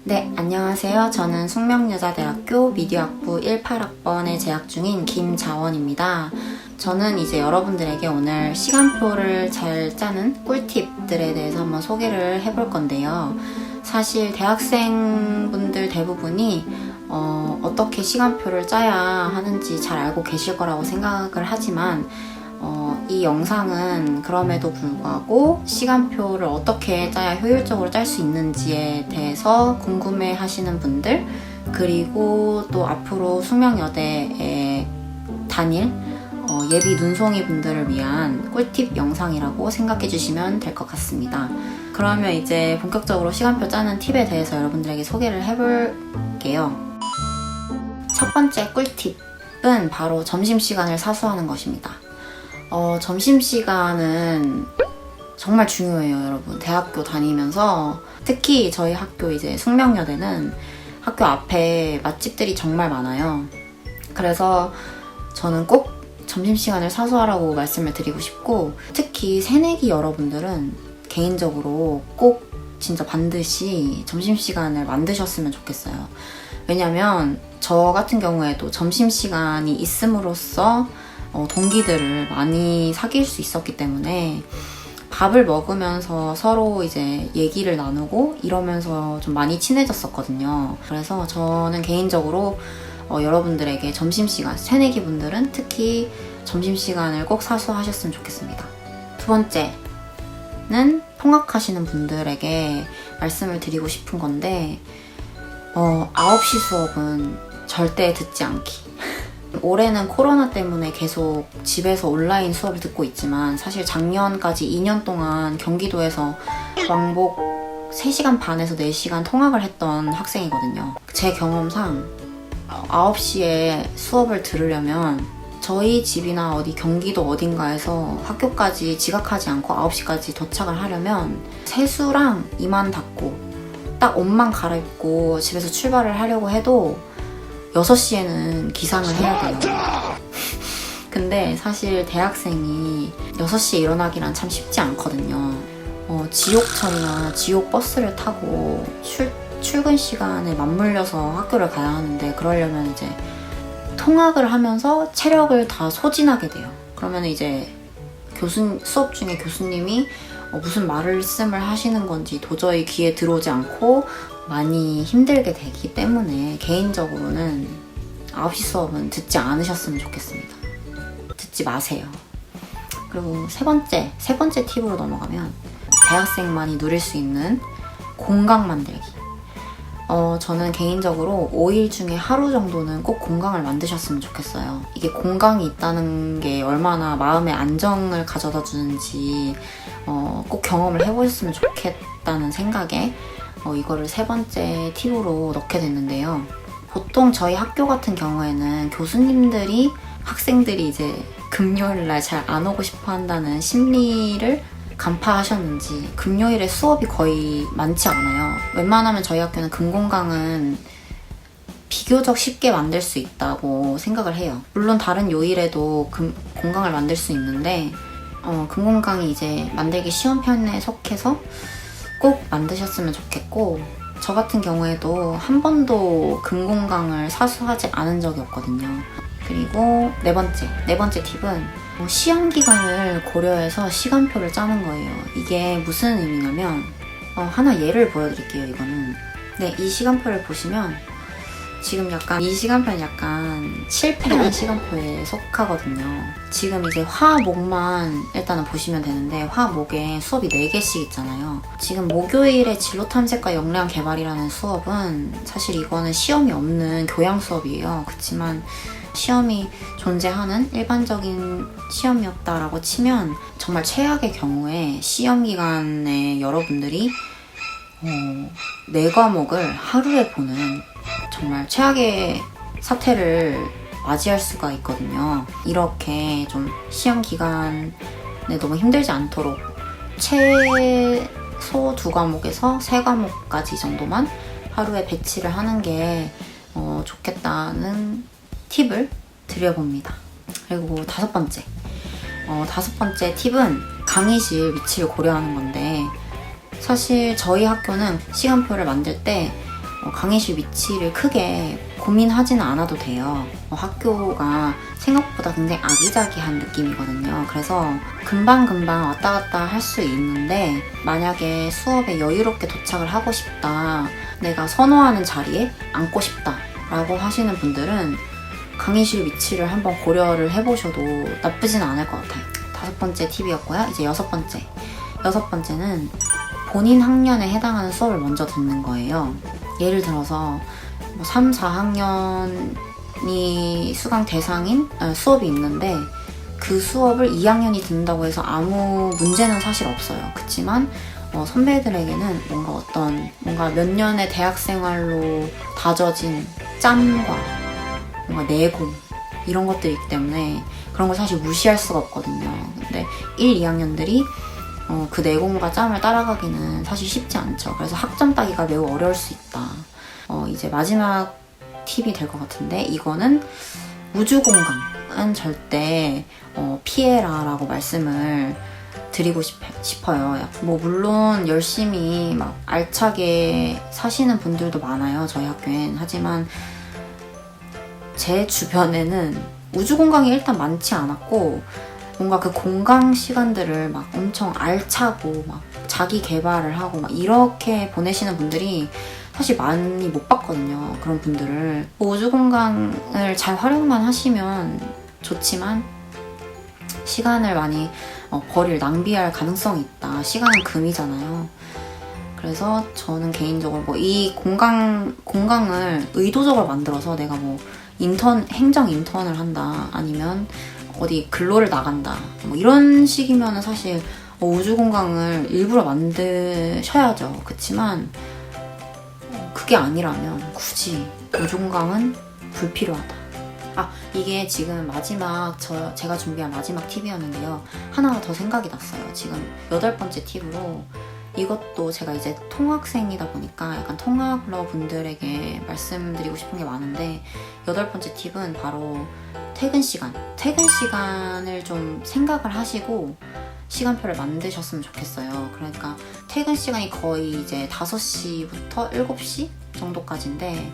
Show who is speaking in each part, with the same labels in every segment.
Speaker 1: 네, 안녕하세요. 저는 숙명여자대학교 미디어학부 18학번에 재학 중인 김자원입니다. 저는 이제 여러분들에게 오늘 시간표를 잘 짜는 꿀팁들에 대해서 한번 소개를 해볼 건데요. 사실 대학생분들 대부분이 어떻게 시간표를 짜야 하는지 잘 알고 계실 거라고 생각을 하지만 이 영상은 그럼에도 불구하고 시간표를 어떻게 짜야 효율적으로 짤 수 있는지에 대해서 궁금해 하시는 분들, 그리고 또 앞으로 숙명여대에 다닐 예비 눈송이 분들을 위한 꿀팁 영상이라고 생각해 주시면 될 것 같습니다. 그러면 이제 본격적으로 시간표 짜는 팁에 대해서 여러분들에게 소개를 해볼게요. 첫 번째 꿀팁은 바로 점심시간을 사수하는 것입니다. 점심시간은 정말 중요해요, 여러분. 대학교 다니면서 특히 저희 학교 이제 숙명여대는 학교 앞에 맛집들이 정말 많아요. 그래서 저는 꼭 점심시간을 사수하라고 말씀을 드리고 싶고, 특히 새내기 여러분들은 개인적으로 꼭 진짜 반드시 점심시간을 만드셨으면 좋겠어요. 왜냐면 저 같은 경우에도 점심시간이 있음으로써 동기들을 많이 사귈 수 있었기 때문에 밥을 먹으면서 서로 이제 얘기를 나누고 이러면서 좀 많이 친해졌었거든요. 그래서 저는 개인적으로 여러분들에게 점심시간, 새내기 분들은 특히 점심시간을 꼭 사수하셨으면 좋겠습니다. 두 번째는 통학하시는 분들에게 말씀을 드리고 싶은 건데 9시 수업은 절대 듣지 않기. 올해는 코로나 때문에 계속 집에서 온라인 수업을 듣고 있지만 사실 작년까지 2년 동안 경기도에서 왕복 3시간 반에서 4시간 통학을 했던 학생이거든요. 제 경험상 9시에 수업을 들으려면 저희 집이나 어디 경기도 어딘가에서 학교까지 지각하지 않고 9시까지 도착을 하려면 세수랑 이만 닦고 딱 옷만 갈아입고 집에서 출발을 하려고 해도 6시에는 기상을 해야 돼요. 근데 사실 대학생이 6시에 일어나기란 참 쉽지 않거든요. 지옥철이나 지옥버스를 타고 출근 시간에 맞물려서 학교를 가야 하는데, 그러려면 이제 통학을 하면서 체력을 다 소진하게 돼요. 그러면 이제 수업 중에 교수님이 무슨 말씀을 하시는 건지 도저히 귀에 들어오지 않고 많이 힘들게 되기 때문에 개인적으로는 9시 수업은 듣지 않으셨으면 좋겠습니다. 듣지 마세요. 그리고 세 번째 팁으로 넘어가면 대학생만이 누릴 수 있는 공강 만들기. 저는 개인적으로 5일 중에 하루 정도는 꼭 공강을 만드셨으면 좋겠어요. 이게 공강이 있다는 게 얼마나 마음의 안정을 가져다 주는지 꼭 경험을 해보셨으면 좋겠다는 생각에 이거를 세 번째 팁으로 넣게 됐는데요. 보통 저희 학교 같은 경우에는 교수님들이 학생들이 이제 금요일날 잘 안 오고 싶어 한다는 심리를 간파하셨는지 금요일에 수업이 거의 많지 않아요. 웬만하면 저희 학교는 금공강은 비교적 쉽게 만들 수 있다고 생각을 해요. 물론 다른 요일에도 공강을 만들 수 있는데 금공강이 이제 만들기 쉬운 편에 속해서 꼭 만드셨으면 좋겠고, 저 같은 경우에도 한 번도 금공강을 사수하지 않은 적이 없거든요. 그리고 네 번째 팁은 시험 기간을 고려해서 시간표를 짜는 거예요. 이게 무슨 의미냐면 하나 예를 보여드릴게요. 이거는 이 시간표를 보시면 지금 이 시간표는 약간 실패한 시간표에 속하거든요. 지금 이제 화목만 일단은 보시면 되는데, 화목에 수업이 4개씩 있잖아요. 지금 목요일에 진로 탐색과 역량 개발이라는 수업은 사실 이거는 시험이 없는 교양 수업이에요. 그렇지만 시험이 존재하는 일반적인 시험이었다라고 치면 정말 최악의 경우에 시험 기간에 여러분들이 4과목을 하루에 보는 정말 최악의 사태를 맞이할 수가 있거든요. 이렇게 좀 시험 기간에 너무 힘들지 않도록 최소 2과목에서 3과목까지 정도만 하루에 배치를 하는 게 좋겠다는 팁을 드려봅니다. 그리고 다섯 번째 팁은 강의실 위치를 고려하는 건데, 사실 저희 학교는 시간표를 만들 때 강의실 위치를 크게 고민하지는 않아도 돼요. 학교가 생각보다 굉장히 아기자기한 느낌이거든요. 그래서 금방금방 왔다 갔다 할 수 있는데 만약에 수업에 여유롭게 도착을 하고 싶다, 내가 선호하는 자리에 앉고 싶다 라고 하시는 분들은 강의실 위치를 한번 고려를 해보셔도 나쁘진 않을 것 같아요. 5번째 팁이었고요. 이제 6번째. 6번째는 본인 학년에 해당하는 수업을 먼저 듣는 거예요. 예를 들어서 3, 4학년이 수강 대상인 수업이 있는데 그 수업을 2학년이 듣는다고 해서 아무 문제는 사실 없어요. 그렇지만 선배들에게는 뭔가 몇 년의 대학 생활로 다져진 짬과 뭔가 내공 이런 것들이 있기 때문에 그런 걸 사실 무시할 수가 없거든요. 근데 1, 2학년들이 그 내공과 짬을 따라가기는 사실 쉽지 않죠. 그래서 학점 따기가 매우 어려울 수 있다. 이제 마지막 팁이 될 것 같은데, 이거는 우주공강은 절대 피해라라고 말씀을 드리고 싶어요. 뭐 물론 열심히 막 알차게 사시는 분들도 많아요, 저희 학교엔. 하지만 제 주변에는 우주공강이 일단 많지 않았고, 뭔가 그 공강 시간들을 막 엄청 알차고 막 자기 개발을 하고 막 이렇게 보내시는 분들이 사실 많이 못 봤거든요. 그런 분들을. 우주공강을 잘 활용만 하시면 좋지만 시간을 많이 낭비할 가능성이 있다. 시간은 금이잖아요. 그래서 저는 개인적으로 이 공강을 의도적으로 만들어서 내가 행정 인턴을 한다, 아니면 어디 근로를 나간다, 이런 식이면 사실 우주공강을 일부러 만드셔야죠. 그렇지만 그게 아니라면 굳이 우주공강은 불필요하다. 이게 지금 제가 준비한 마지막 팁이었는데요. 하나가 더 생각이 났어요. 지금 8번째 팁으로, 이것도 제가 이제 통학생이다 보니까 약간 통학러 분들에게 말씀드리고 싶은 게 많은데, 8번째 팁은 바로 퇴근 시간을 좀 생각을 하시고 시간표를 만드셨으면 좋겠어요. 그러니까 퇴근 시간이 거의 이제 5시부터 7시 정도까지인데,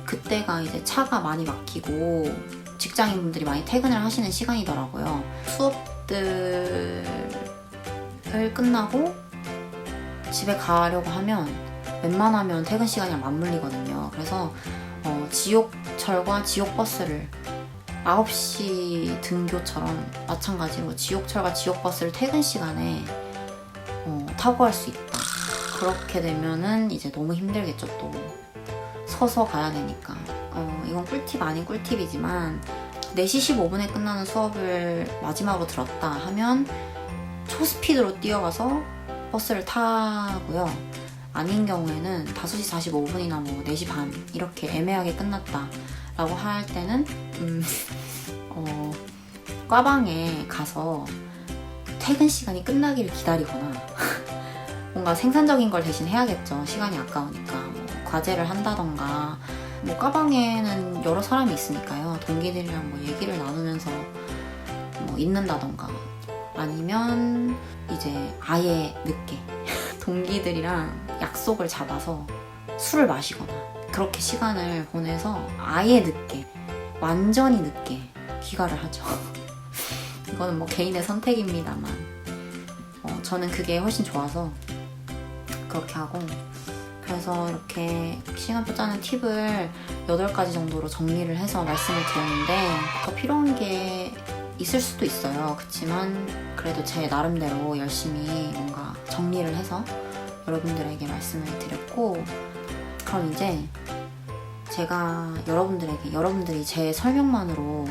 Speaker 1: 그때가 이제 차가 많이 막히고 직장인분들이 많이 퇴근을 하시는 시간이더라고요. 수업들을 끝나고 집에 가려고 하면 웬만하면 퇴근 시간이랑 맞물리거든요. 그래서 지옥철과 지옥버스를 9시 등교처럼 마찬가지로 지옥철과 지옥버스를 퇴근 시간에 타고 갈 수 있다. 그렇게 되면은 이제 너무 힘들겠죠. 또 서서 가야 되니까. 이건 꿀팁 아닌 꿀팁이지만 4시 15분에 끝나는 수업을 마지막으로 들었다 하면 초스피드로 뛰어가서 버스를 타고요. 아닌 경우에는 5시 45분이나 4시 반 이렇게 애매하게 끝났다 라고 할 때는 과방에 가서 퇴근 시간이 끝나기를 기다리거나 뭔가 생산적인 걸 대신 해야겠죠. 시간이 아까우니까. 과제를 한다던가, 과방에는 여러 사람이 있으니까요. 동기들이랑 얘기를 나누면서 있는다던가, 아니면 이제 아예 늦게 동기들이랑 약속을 잡아서 술을 마시거나 그렇게 시간을 보내서 아예 늦게, 완전히 늦게 귀가를 하죠. 이거는 개인의 선택입니다만 저는 그게 훨씬 좋아서 그렇게 하고, 그래서 이렇게 시간표 짜는 팁을 8가지 정도로 정리를 해서 말씀을 드렸는데, 더 필요한 게 있을 수도 있어요. 그렇지만 그래도 제 나름대로 열심히 뭔가 정리를 해서 여러분들에게 말씀을 드렸고, 그럼 이제 제가 여러분들이 제 설명만으로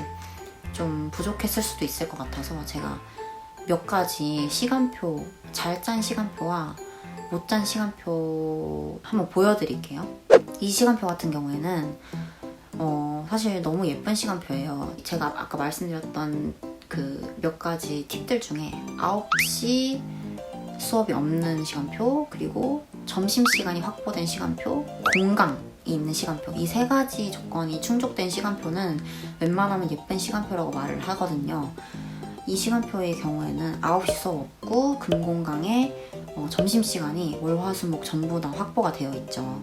Speaker 1: 좀 부족했을 수도 있을 것 같아서 제가 몇 가지 시간표, 잘 짠 시간표와 못 짠 시간표 한번 보여드릴게요. 이 시간표 같은 경우에는 사실 너무 예쁜 시간표예요. 제가 아까 말씀드렸던 그 몇 가지 팁들 중에 9시 수업이 없는 시간표, 그리고 점심시간이 확보된 시간표, 공강이 있는 시간표, 이 3가지 조건이 충족된 시간표는 웬만하면 예쁜 시간표라고 말을 하거든요. 이 시간표의 경우에는 9시 수업 없고 금공강에 점심시간이 월, 화, 수, 목 전부 다 확보가 되어 있죠.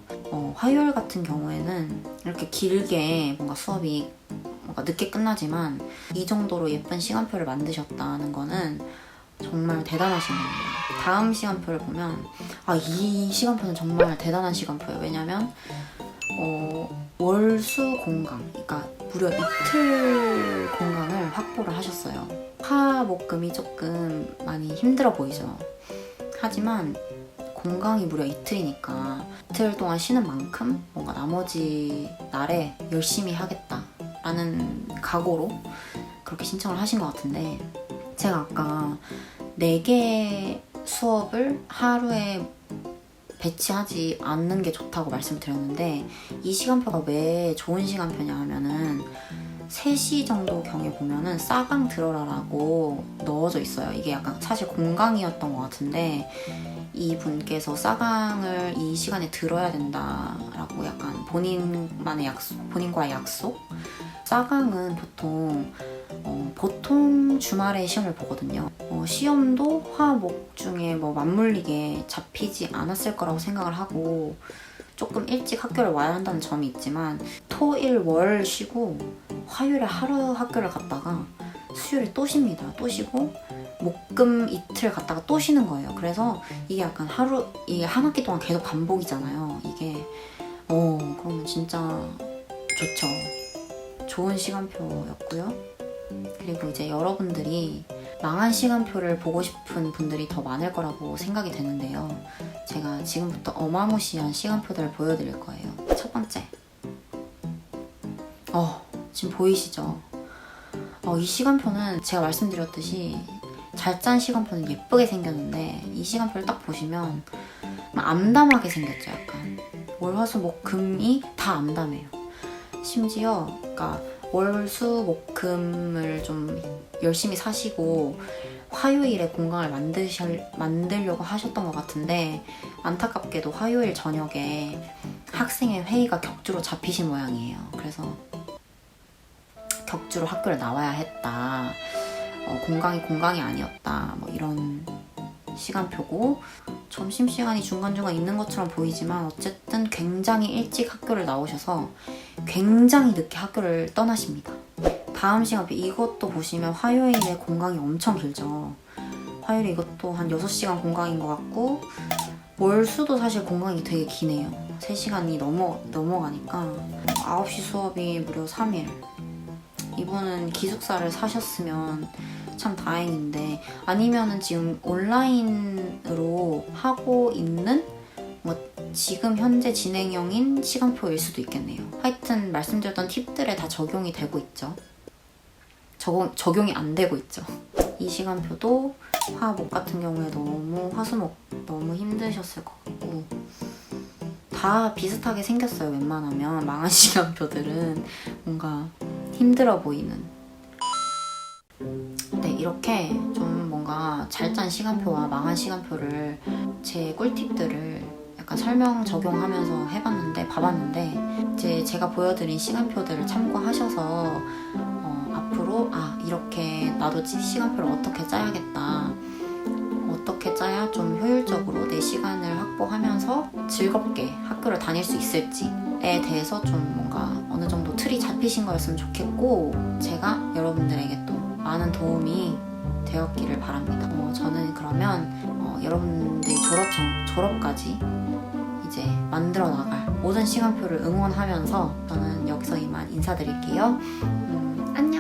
Speaker 1: 화요일 같은 경우에는 이렇게 길게 뭔가 수업이 뭔가 늦게 끝나지만 이 정도로 예쁜 시간표를 만드셨다는 거는 정말 대단하신 겁니다. 다음 시간표를 보면 이 시간표는 정말 대단한 시간표예요. 왜냐면 월수 공강, 그러니까 무려 이틀 공강을 확보를 하셨어요. 화, 목, 금이 조금 많이 힘들어 보이죠. 하지만 공강이 무려 이틀이니까 이틀 동안 쉬는 만큼 뭔가 나머지 날에 열심히 하겠다라는 각오로 그렇게 신청을 하신 것 같은데, 제가 아까 4개 수업을 하루에 배치하지 않는 게 좋다고 말씀드렸는데, 이 시간표가 왜 좋은 시간표냐 하면은 3시 정도 경에 보면은 싸강 들어라라고 넣어져 있어요. 이게 약간 사실 공강이었던 것 같은데 이분께서 싸강을 이 시간에 들어야 된다라고 약간 본인과의 약속? 싸강은 보통 주말에 시험을 보거든요. 시험도 화, 목 중에 맞물리게 잡히지 않았을 거라고 생각을 하고 조금 일찍 학교를 와야 한다는 점이 있지만, 토, 일, 월 쉬고 화요일에 하루 학교를 갔다가 수요일에 또 쉽니다. 또 쉬고 목, 금 이틀 갔다가 또 쉬는 거예요. 그래서 이게 약간 이게 한 학기 동안 계속 반복이잖아요. 이게 그러면 진짜 좋죠. 좋은 시간표였고요. 그리고 이제 여러분들이 망한 시간표를 보고 싶은 분들이 더 많을 거라고 생각이 되는데요. 제가 지금부터 어마무시한 시간표들을 보여드릴 거예요. 첫 번째. 지금 보이시죠? 이 시간표는 제가 말씀드렸듯이 잘 짠 시간표는 예쁘게 생겼는데, 이 시간표를 딱 보시면 암담하게 생겼죠. 약간 월, 화, 수, 목, 금이 다 암담해요. 심지어 그러니까 월, 수, 목, 금을 좀 열심히 사시고 화요일에 공강을 만들려고 하셨던 것 같은데, 안타깝게도 화요일 저녁에 학생의 회의가 격주로 잡히신 모양이에요. 그래서 격주로 학교를 나와야 했다, 공강이 아니었다, 이런 시간표고, 점심시간이 중간중간 있는 것처럼 보이지만 어쨌든 굉장히 일찍 학교를 나오셔서 굉장히 늦게 학교를 떠나십니다. 다음 시간표 이것도 보시면 화요일에 공강이 엄청 길죠. 화요일에 이것도 한 6시간 공강인 것 같고, 월수도 사실 공강이 되게 기네요. 3시간이 넘어가니까 9시 수업이 무려 3일. 이분은 기숙사를 사셨으면 참 다행인데, 아니면은 지금 온라인으로 하고 있는 지금 현재 진행형인 시간표일 수도 있겠네요. 하여튼 말씀드렸던 팁들에 다 적용이 되고 있죠. 적용이 안 되고 있죠. 이 시간표도 화, 목 같은 경우에 화, 수, 목 너무 힘드셨을 것 같고, 다 비슷하게 생겼어요. 웬만하면 망한 시간표들은 뭔가 힘들어 보이는. 네, 이렇게 좀 뭔가 잘 짠 시간표와 망한 시간표를, 제 꿀팁들을 약간 설명 적용하면서 봐봤는데 이제 제가 보여드린 시간표들을 참고하셔서 앞으로 이렇게 나도 시간표를 어떻게 짜야겠다, 어떻게 짜야 좀 효율적으로 내 시간을 확보하면서 즐겁게 학교를 다닐 수 있을지에 대해서 좀 뭔가 어느 정도 틀이 잡히신 거였으면 좋겠고, 제가 여러분들에게 또 많은 도움이 되었기를 바랍니다. 저는 그러면 여러분들이 졸업까지 이제 만들어 나갈 모든 시간표를 응원하면서 저는 여기서 이만 인사드릴게요. 안녕.